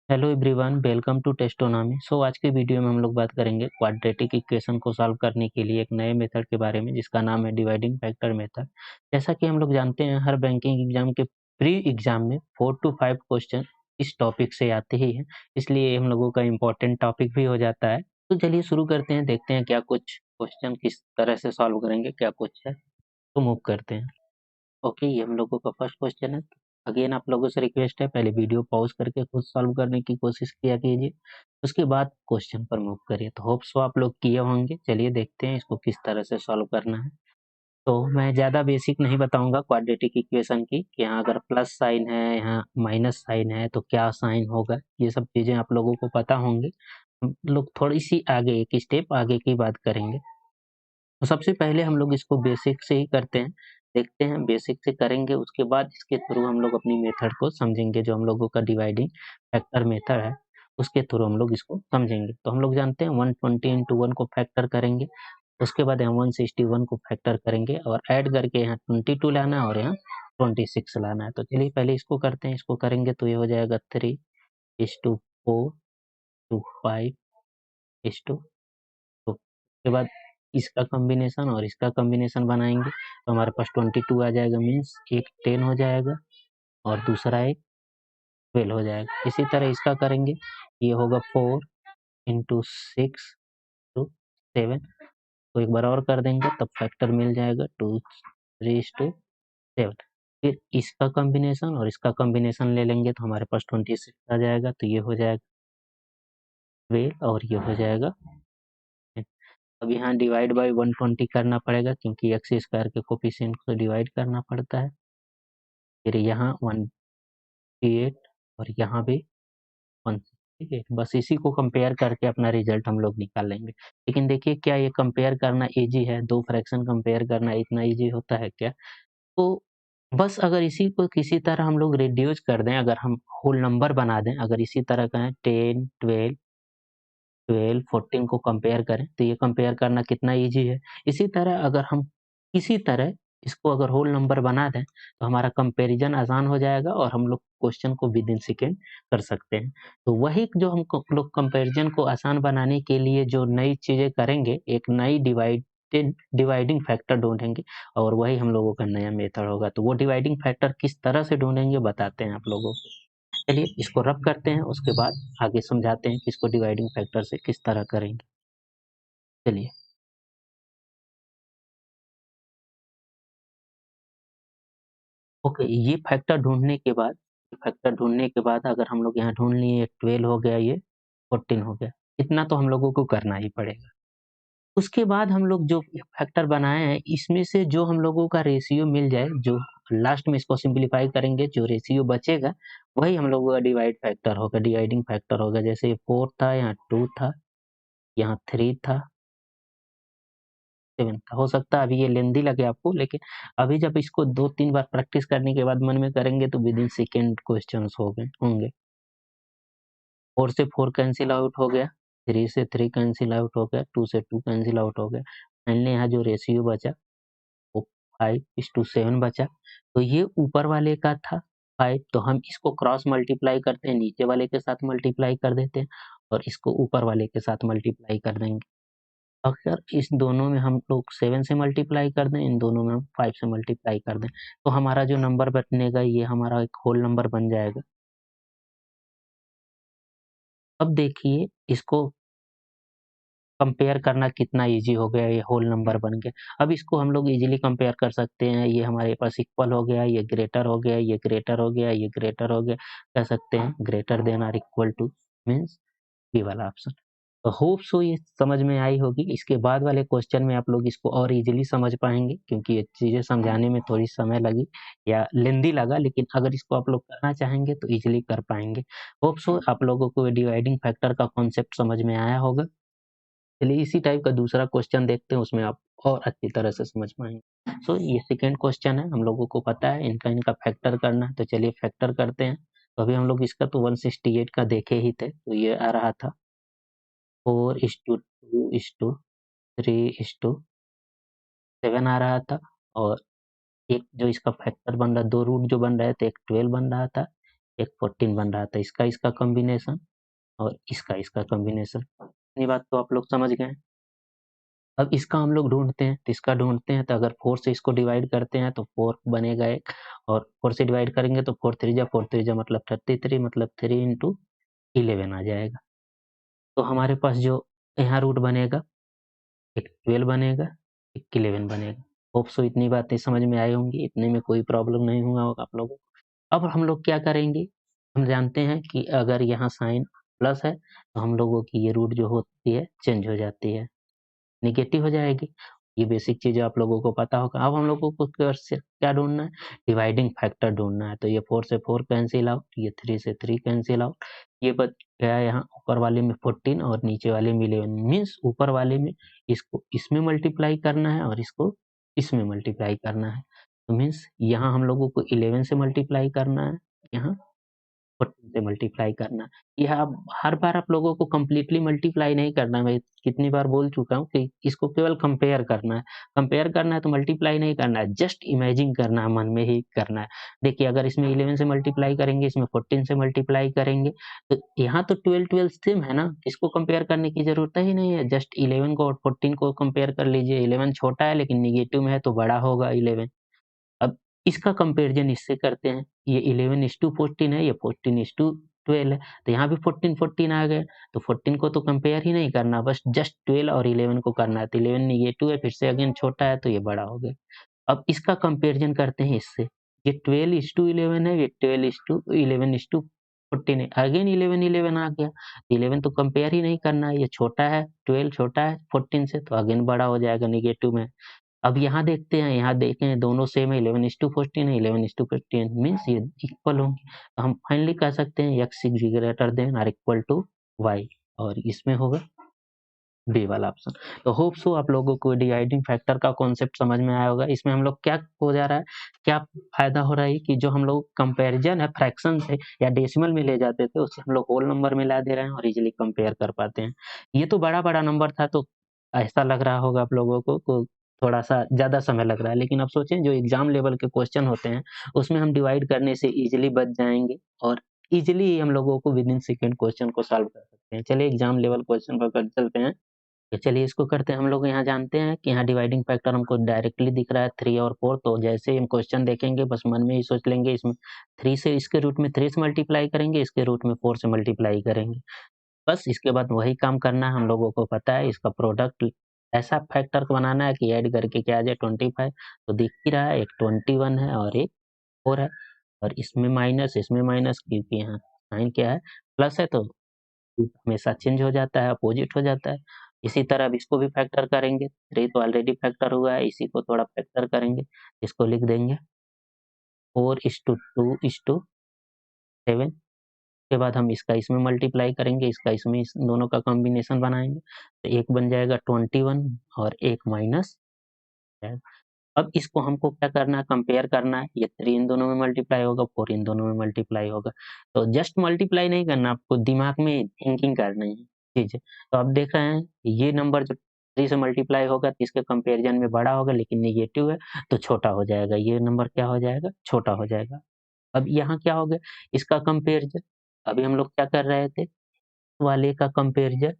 Hello everyone, welcome to Tastonomy. आज के video में हम लोग बात करेंगे क्वाड्रेटिक इक्वेशन को सॉल्व करने के लिए एक नए मेथड के बारे में, जिसका नाम है डिवाइडिंग फैक्टर मेथड। जैसा कि हम लोग जानते हैं, हर बैंकिंग एग्जाम के प्री एग्जाम में 4 to 5 क्वेश्चन इस टॉपिक से आते ही हैं, इसलिए हम लोगों का इम्पोर्टेंट टॉपिक भी हो जाता है। तो चलिए शुरू करते हैं, देखते हैं क्या कुछ क्वेश्चन किस तरह से सॉल्व करेंगे, क्या कुछ है। तो मूव करते हैं। ओके, ये हम लोगों का फर्स्ट क्वेश्चन है। अगेन आप लोगों से रिक्वेस्ट है, पहले वीडियो पॉज करके खुद सॉल्व करने की कोशिश किया कीजिए, उसके बाद क्वेश्चन पर मूव करिए। तो होप सो आप लोग किए होंगे। चलिए देखते हैं इसको किस तरह से सॉल्व करना है। तो मैं ज़्यादा बेसिक नहीं बताऊंगा क्वाड्रेटिक इक्वेशन की, कि यहाँ अगर प्लस साइन है, यहाँ माइनस साइन है तो क्या साइन होगा, ये सब चीज़ें आप लोगों को पता होंगे। हम लोग थोड़ी सी आगे, एक स्टेप आगे की बात करेंगे। तो सबसे पहले हम लोग इसको बेसिक से ही करते हैं, देखते हैं बेसिक से करेंगे, उसके बाद इसके थ्रू हम लोग अपनी मेथड को समझेंगे, जो हम लोगों का डिवाइडिंग फैक्टर मेथड है उसके थ्रू हम लोग इसको समझेंगे। तो हम लोग जानते हैं 120 इंटू 1 को फैक्टर करेंगे, उसके बाद यहाँ 161 को फैक्टर करेंगे और ऐड करके यहाँ 22 लाना है और यहाँ 26 लाना है। तो चलिए पहले इसको करते हैं। इसको करेंगे तो ये हो जाएगा 3:4:5:2। तो उसके बाद इसका कॉम्बिनेशन और इसका कॉम्बिनेशन बनाएंगे तो हमारे पास 22 आ जाएगा, मीन्स एक 10 हो जाएगा और दूसरा एक 12 हो जाएगा। इसी तरह इसका करेंगे, ये होगा 4 इंटू 6 टू 7। तो एक बार और कर देंगे तब फैक्टर मिल जाएगा 2:3:7। फिर इसका कॉम्बिनेशन और इसका कॉम्बिनेशन ले लेंगे तो हमारे पास 26 आ जाएगा। तो ये हो जाएगा 12 और ये हो जाएगा। अब यहाँ डिवाइड बाय 120 करना पड़ेगा, क्योंकि एक्स स्क्वायर के कोफिशिएंट को डिवाइड करना पड़ता है। फिर यहाँ 158 और यहाँ भी 1, ठीक है। बस इसी को कंपेयर करके अपना रिजल्ट हम लोग निकाल लेंगे। लेकिन देखिए, क्या ये कंपेयर करना इजी है? दो फ्रैक्शन कंपेयर करना इतना इजी होता है क्या? तो बस अगर इसी को किसी तरह हम लोग रिड्यूस कर दें, अगर हम होल नंबर बना दें, अगर इसी तरह का है 10, 12, 14 को कंपेयर करें, तो ये कंपेयर करना कितना ईज़ी है। इसी तरह अगर हम किसी तरह इसको अगर होल नंबर बना दें, तो हमारा कंपैरिज़न आसान हो जाएगा और हम लोग क्वेश्चन को विदिन सेकंड कर सकते हैं। तो वही जो हम लोग कंपैरिज़न को आसान बनाने के लिए जो नई चीज़ें करेंगे, एक नई डिवाइडिंग फैक्टर ढूँढेंगे और वही हम लोगों का नया मेथड होगा। तो वो डिवाइडिंग फैक्टर किस तरह से ढूँढेंगे बताते हैं आप लोगों को। चलिए इसको रब करते हैं, उसके बाद आगे समझाते हैं कि इसको डिवाइडिंग फैक्टर से किस तरह करेंगे। चलिए, ओके, ये फैक्टर ढूँढने के बाद अगर हम लोग यहाँ ढूँढ लिए, 12 हो गया, ये 14 हो गया, इतना तो हम लोगों को करना ही पड़ेगा। उसके बाद हम लोग जो फैक्टर बनाए हैं, इसमें से जो हम लोगों का रेशियो मिल जाए, जो लास्ट में इसको सिंप्लीफाई करेंगे, जो रेशियो बचेगा, वही हम लोगों का डिवाइडिंग फैक्टर होगा। जैसे 4 था, यहाँ 2 था, यहाँ 3 था, 7 था। हो सकता है अभी ये लेंदी लगे आपको, लेकिन अभी जब इसको 2-3 बार प्रैक्टिस करने के बाद मन में करेंगे तो विदिन सेकंड क्वेश्चंस हो गए होंगे। 4 से 4 कैंसल आउट हो गया, 3 से 3 कैंसल आउट हो गया, 2 से 2 कैंसल आउट हो गया। फाइनली यहाँ जो रेशियो बचा वो 5:7 बचा। तो ये ऊपर वाले का था 5, तो हम इसको क्रॉस मल्टीप्लाई करते हैं, नीचे वाले के साथ मल्टीप्लाई कर देते हैं और इसको ऊपर वाले के साथ मल्टीप्लाई कर देंगे। अगर इस दोनों में हम लोग 7 से मल्टीप्लाई कर दें, इन दोनों में हम 5 से मल्टीप्लाई कर दें, तो हमारा जो नंबर बनेगा ये हमारा एक होल नंबर बन जाएगा। अब देखिए इसको कंपेयर करना कितना ईज़ी हो गया, ये होल नंबर बन गया। अब इसको हम लोग ईज़िली कंपेयर कर सकते हैं, ये हमारे पास इक्वल हो गया, ये ग्रेटर हो गया, ये ग्रेटर हो गया, ये ग्रेटर हो गया। कह सकते हैं ग्रेटर देन और इक्वल टू, मीन्स बी वाला ऑप्शन। तो होप सो ये समझ में आई होगी। इसके बाद वाले क्वेश्चन में आप लोग इसको और इजीली समझ पाएँगे, क्योंकि ये चीज़ें समझाने में थोड़ी समय लगी या लेंदी लगा, लेकिन अगर इसको आप लोग करना चाहेंगे तो इजीली कर पाएँगे। होप सो आप लोगों को डिवाइडिंग फैक्टर का कॉन्सेप्ट समझ में आया होगा। चलिए इसी टाइप का दूसरा क्वेश्चन देखते हैं, उसमें आप और अच्छी तरह से समझ पाएँगे। ये सेकंड क्वेश्चन है, हम लोगों को पता है इनका इनका फैक्टर करना है, तो चलिए फैक्टर करते हैं। तो अभी हम लोग इसका तो 168 का देखे ही थे, तो ये आ रहा था 4:2:3:7 आ रहा था और एक जो इसका फैक्टर बन रहा है, 2 रूट जो बन रहे थे, एक 12 बन रहा था, एक 14 बन रहा था, इसका कॉम्बिनेशन और इसका कॉम्बिनेशन। इतनी बात तो आप लोग समझ गए हैं। अब इसका हम लोग ढूँढते हैं, तो इसका ढूँढते हैं तो अगर 4 से इसको डिवाइड करते हैं तो 4 बनेगा 1 और 4 से डिवाइड करेंगे तो 4 3 जा मतलब 33 मतलब 3 इंटू 11 आ जाएगा। तो हमारे पास जो यहाँ रूट बनेगा, एक 12 बनेगा, एक 11 बनेगा। होप सो इतनी बातें समझ में आई होंगी, इतने में कोई प्रॉब्लम नहीं हुआ होगा आप लोगों को। अब हम लोग क्या करेंगे, हम जानते हैं कि अगर यहाँ साइन प्लस है, तो हम लोगों की ये रूट जो होती है चेंज हो जाती है। नेगेटिव हो जाएगी। ये बेसिक चीज़ें आप लोगों को पता होगा। अब हम लोगों को क्या ढूँढना है? डिवाइडिंग फैक्टर ढूँढना है। तो ये 4 से 4 कैंसल आउट, ये 3 से 3 कैंसल आउट। ये बच गया यहाँ ऊपर वाले में 14 और नीचे वाले में 11 मीन्स ऊपर वाले में इसको इसमें मल्टीप्लाई करना है और इसको इसमें मल्टीप्लाई करना है। तो मीन्स यहाँ हम लोगों को 11 से मल्टीप्लाई करना है, यहाँ 14 से मल्टीप्लाई करना। यह अब हर बार आप लोगों को कंप्लीटली मल्टीप्लाई नहीं करना है, मैं कितनी बार बोल चुका हूँ कि इसको केवल कंपेयर करना है। कंपेयर करना है तो मल्टीप्लाई नहीं करना है, जस्ट इमेजिन करना है, मन में ही करना है। देखिए अगर इसमें 11 से मल्टीप्लाई करेंगे, इसमें 14 से मल्टीप्लाई करेंगे, तो यहाँ तो 12 सेम है ना, इसको कंपेयर करने की ज़रूरत ही नहीं है। जस्ट 11 को और 14 को कंपेयर कर लीजिए, 11 छोटा है लेकिन नेगेटिव में है तो बड़ा होगा 11। अब इसका कंपैरिज़न इससे करते हैं, ये 11:14 है, ये 14:12 है, तो यहाँ भी 14 आ गया, तो 14 को तो कंपेयर ही नहीं करना, बस जस्ट 12 और 11 को करना है, तो 11 नेगेटिव है, फिर से अगेन छोटा है, तो ये बड़ा हो गया। अब इसका कंपैरिज़न करते हैं इससे, ये 12:11 है, ये 12:11:14 है, अगेन 11 आ गया, 11 तो कंपेयर ही नहीं करना है, ये छोटा है, 12 छोटा है 14 से, तो अगेन बड़ा हो जाएगा नेगेटिव में। अब यहाँ देखते हैं, यहाँ देखें दोनों सेम है 11:14 है, 11:15 मीन्स ये इक्वल होंगे। तो हम फाइनली कह सकते हैं x इज़ ग्रेटर देन और इक्वल टू y और इसमें होगा बी वाला ऑप्शन। तो होप सो आप लोगों को डिवाइडिंग फैक्टर का कॉन्सेप्ट समझ में आया होगा। इसमें हम लोग क्या हो जा रहा है, क्या फ़ायदा हो रहा है कि जो हम लोग कंपैरिज़न है फ्रैक्शन से या डेसिमल में ले जाते थे, उसे हम लोग होल नंबर में ला दे रहे हैं और इज़िली कंपेयर कर पाते हैं। ये तो बड़ा-बड़ा नंबर था तो ऐसा लग रहा होगा आप लोगों को थोड़ा-सा ज़्यादा समय लग रहा है। लेकिन अब सोचें जो एग्ज़ाम लेवल के क्वेश्चन होते हैं, उसमें हम डिवाइड करने से ईज़िली बच जाएँगे और ईज़िली हम लोगों को विदिन सेकंड क्वेश्चन को सॉल्व कर सकते हैं। चलिए एग्ज़ाम लेवल क्वेश्चन पकड़ चलते हैं। तो चलिए इसको करते हैं। हम लोग यहाँ जानते हैं कि यहाँ डिवाइडिंग फैक्टर हमको डायरेक्टली दिख रहा है 3 और 4, तो जैसे ही हम क्वेश्चन देखेंगे बस मन में ही सोच लेंगे इसमें 3 से इसके रूट में 3 से मल्टीप्लाई करेंगे, इसके रूट में 4 से मल्टीप्लाई करेंगे। बस इसके बाद वही काम करना है, हम लोगों को पता है इसका प्रोडक्ट ऐसा फैक्टर को बनाना है कि ऐड करके क्या आ जाए 25, तो दिख ही रहा है एक 21 है और एक 4 है और इसमें माइनस क्योंकि यहाँ साइन क्या है प्लस है, तो हमेशा चेंज हो जाता है, अपोजिट हो जाता है। इसी तरह अब इसको भी फैक्टर करेंगे, 3 तो ऑलरेडी फैक्टर हुआ है, इसी को थोड़ा फैक्टर करेंगे। इसको लिख देंगे 4:2:7, उसके बाद हम इसका इसमें मल्टीप्लाई करेंगे, इसका इसमें, इस दोनों का कॉम्बिनेशन बनाएँगे, तो एक बन जाएगा 21 और एक माइनस है। अब इसको हमको क्या करना है, कंपेयर करना है, ये 3 इन दोनों में मल्टीप्लाई होगा, 4 इन दोनों में मल्टीप्लाई होगा। तो जस्ट मल्टीप्लाई नहीं करना, आपको दिमाग में थिंकिंग करनी है चीज़ें। तो अब देख रहे हैं, ये नंबर जब 3 से मल्टीप्लाई होगा तो इसके कंपैरिज़न में बड़ा होगा लेकिन नेगेटिव है, तो छोटा हो जाएगा, ये नंबर क्या हो जाएगा, छोटा हो जाएगा। अब यहाँ क्या हो गया, इसका कंपैरिज़न, अभी हम लोग क्या कर रहे थे, वाले का कंपैरिज़न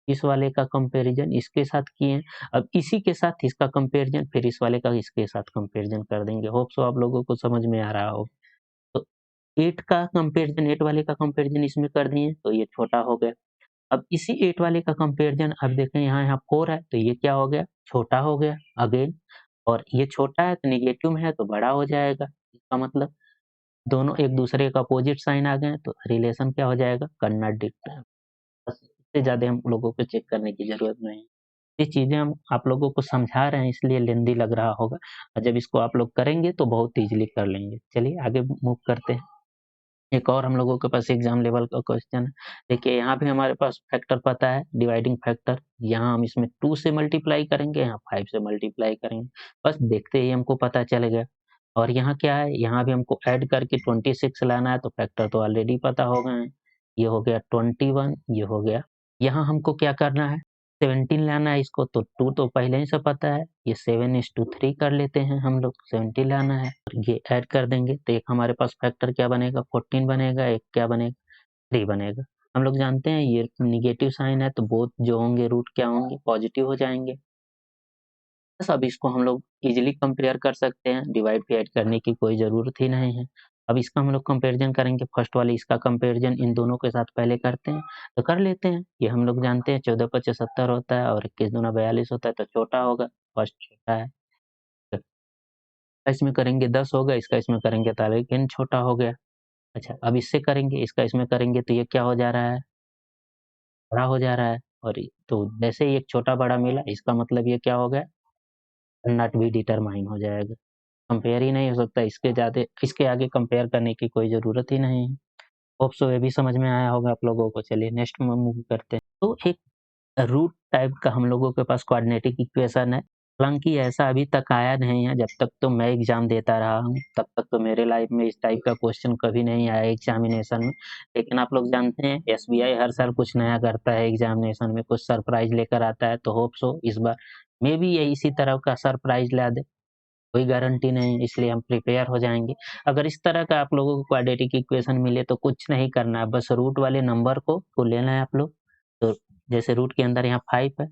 इस वाले का कंपैरिज़न इसके साथ किए हैं। अब इसी के साथ इसका कंपैरिज़न फिर इस वाले का इसके साथ कंपैरिज़न कर देंगे। होप सो आप लोगों को समझ में आ रहा हो। तो 8 का कंपैरिज़न 8 वाले का कंपैरिज़न इसमें कर दिए, तो ये छोटा हो गया। अब इसी 8 वाले का कंपैरिज़न अब देखें यहाँ 4 है, तो ये क्या हो गया? छोटा हो गया अगेन, और ये छोटा है तो नेगेटिव में है तो बड़ा हो जाएगा। इसका मतलब दोनों एक दूसरे का अपोज़िट साइन आ गए हैं, तो रिलेशन क्या हो जाएगा? कन्ट्राडिक्ट। बस इससे ज़्यादा हम लोगों को चेक करने की ज़रूरत नहीं है। ये चीज़ें हम आप लोगों को समझा रहे हैं इसलिए लेंदी लग रहा होगा और जब इसको आप लोग करेंगे तो बहुत ईज़िली कर लेंगे। चलिए आगे मूव करते हैं। एक और हम लोगों के पास एग्ज़ाम लेवल का क्वेश्चन है। देखिए यहाँ भी हमारे पास फैक्टर पता है, डिवाइडिंग फैक्टर। यहाँ हम इसमें 2 से मल्टीप्लाई करेंगे, यहाँ 5 से मल्टीप्लाई करेंगे। बस देखते ही हमको पता चल गया। और यहाँ क्या है, यहाँ भी हमको ऐड करके 26 लाना है, तो फैक्टर तो ऑलरेडी पता हो गए हैं। ये हो गया 21, ये हो गया। यहाँ हमको क्या करना है, 17 लाना है इसको, तो 2 तो पहले ही से पता है, ये 7:3 कर लेते हैं हम लोग, 70 लाना है, और ये ऐड कर देंगे तो एक हमारे पास फैक्टर क्या बनेगा, 14 बनेगा, एक क्या बनेगा, 3 बनेगा। हम लोग जानते हैं ये नेगेटिव साइन है तो बोथ जो होंगे रूट क्या होंगे, पॉजिटिव हो जाएँगे। बस अब इसको हम लोग ईज़िली कंपेयर कर सकते हैं, डिवाइड पे ऐड करने की कोई ज़रूरत ही नहीं है। अब इसका हम लोग कंपैरिज़न करेंगे, फर्स्ट वाले इसका कंपैरिज़न इन दोनों के साथ पहले करते हैं, तो कर लेते हैं। ये हम लोग जानते हैं 14 पचे 70 होता है और 21 दूना 42 होता है, तो छोटा होगा, फर्स्ट छोटा है। तो इसमें करेंगे 10 होगा, इसका इसमें करेंगे तो अगेन छोटा हो गया। अच्छा, अब इससे करेंगे, इसका इसमें करेंगे तो ये क्या हो जा रहा है, बड़ा हो जा रहा है, और तो जैसे ही एक छोटा-बड़ा मिला, इसका मतलब ये क्या हो गया, नॉट बी डिटरमाइन हो जाएगा। कंपेयर ही नहीं हो सकता, इसके आगे कंपेयर करने की कोई ज़रूरत ही नहीं है। होप सो ये भी समझ में आया होगा आप लोगों को। चलिए नेक्स्ट में मूव करते हैं। तो एक रूट टाइप का हम लोगों के पास क्वाड्रेटिक इक्वेशन है। हालाँकि ऐसा अभी तक आया नहीं है, जब तक तो मैं एग्ज़ाम देता रहा हूँ, तब तक तो मेरे लाइफ़ में इस टाइप का क्वेश्चन कभी नहीं आया एग्ज़ामिनेशन में। लेकिन आप लोग जानते हैं एसबीआई हर साल कुछ नया करता है एग्ज़ामिनेशन में, कुछ सरप्राइज़ लेकर आता है, तो होप सो इस बार मेबी ये इसी तरह का सरप्राइज़ ला दे। कोई गारंटी नहीं, इसलिए हम प्रिपेयर हो जाएँगे। अगर इस तरह का आप लोगों को क्वाड्रेटिक इक्वेशन मिले तो कुछ नहीं करना है, बस रूट वाले नंबर को लेना है आप लोग। तो जैसे रूट के अंदर यहाँ 5 है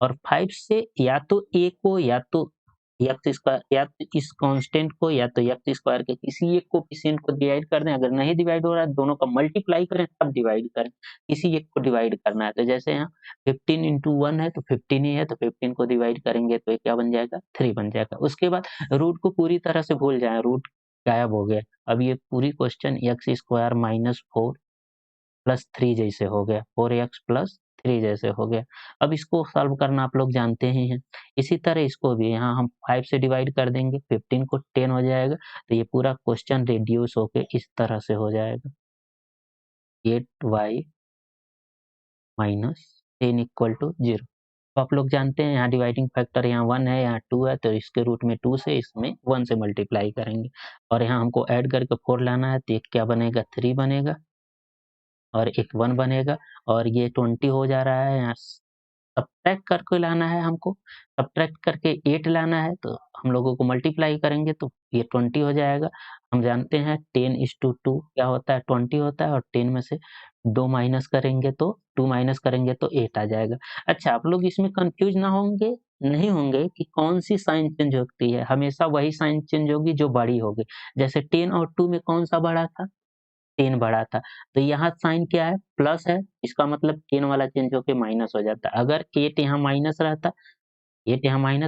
और 5 से या तो a को या तो एक्स स्क्वायर या तो इस कांस्टेंट को या तो एक्स स्क्वायर के किसी एक कोएफ़िशिएंट को डिवाइड कर दें। अगर नहीं डिवाइड हो रहा है, दोनों का मल्टीप्लाई करें तब डिवाइड करें। किसी एक को डिवाइड करना है। तो जैसे यहाँ 15 इंटू 1 है तो 15 ही है, तो 15 को डिवाइड करेंगे तो ये क्या बन जाएगा, 3 बन जाएगा। उसके बाद रूट को पूरी तरह से भूल जाएँ, रूट गायब हो गया। अब ये पूरी question x square minus 4 plus 3 जैसे हो गया, 4x प्लस 3 जैसे हो गया। अब इसको सॉल्व करना आप लोग जानते ही हैं। इसी तरह इसको भी यहाँ हम 5 से डिवाइड कर देंगे, 15 को 10 हो जाएगा, तो ये पूरा क्वेश्चन रिड्यूस होके इस तरह से हो जाएगा, 8y माइनस 10 इक्वल टू 0। तो आप लोग जानते हैं यहाँ डिवाइडिंग फैक्टर यहाँ 1 है, यहाँ 2 है, तो इसके रूट में 2 से इसमें 1 से मल्टीप्लाई करेंगे और यहाँ हमको ऐड करके 4 लाना है, तो एक क्या बनेगा, 3 बनेगा और एक 1 बनेगा और ये 20 हो जा रहा है, यहाँ सब्ट्रैक्ट करके लाना है हमको, सब्ट्रैक्ट करके 8 लाना है, तो हम लोगों को मल्टीप्लाई करेंगे तो ये 20 हो जाएगा। हम जानते हैं 10:2 क्या होता है, 20 होता है और 10 में से 2 माइनस करेंगे तो 2 माइनस करेंगे तो 8 आ जाएगा। अच्छा, आप लोग इसमें कन्फ्यूज़ ना होंगे नहीं होंगे कि कौन-सी साइन चेंज होती है, हमेशा वही साइन चेंज होगी जो बड़ी होगी। जैसे 10 और 2 में कौन-सा बड़ा था? 10 बड़ा था। तो यहाँ साइन क्या है? प्लस है, इसका मतलब 10 वाला चेंज होके माइनस हो जाता। अगर 8 यहाँ माइनस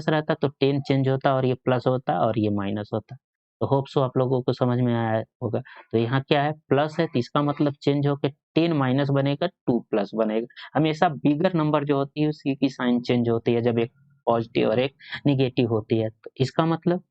रहता तो 10 चेंज होता और ये प्लस होता और ये माइनस होता। तो होप सो आप लोगों को समझ में आया होगा। तो यहाँ क्या है? प्लस है तो इसका मतलब चेंज होके 10 माइनस बनेगा, 2 प्लस बनेगा। हमेशा बिगर नंबर जो होती है उसी की साइन चेंज होती है जब एक पॉजिटिव और एक नेगेटिव होती है। तो इसका मतलब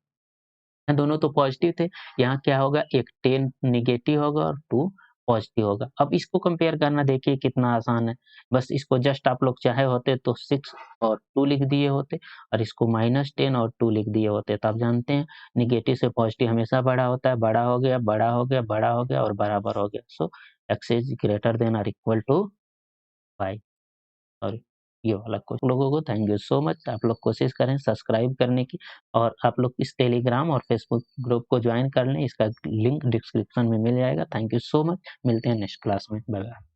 दोनों तो पॉज़िटिव थे, यहाँ क्या होगा, एक 10 नेगेटिव होगा और 2 पॉज़िटिव होगा। अब इसको कंपेयर करना देखिए कितना आसान है। बस इसको जस्ट आप लोग चाहे होते तो 6 और 2 लिख दिए होते और इसको -10 और 2 लिख दिए होते। तो आप जानते हैं नेगेटिव से पॉज़िटिव हमेशा बड़ा होता है, बड़ा हो गया, बड़ा हो गया, बड़ा हो गया और बराबर हो गया। सो एक्स इज़ ग्रेटर देन और इक्वल टू 5। और ये वाला क्वेश्चन लोगों को थैंक यू सो मच। आप लोग कोशिश करें सब्सक्राइब करने की और आप लोग इस टेलीग्राम और फेसबुक ग्रुप को ज्वाइन कर लें, इसका लिंक डिस्क्रिप्शन में मिल जाएगा। थैंक यू सो मच, मिलते हैं नेक्स्ट क्लास में, बाय बाय।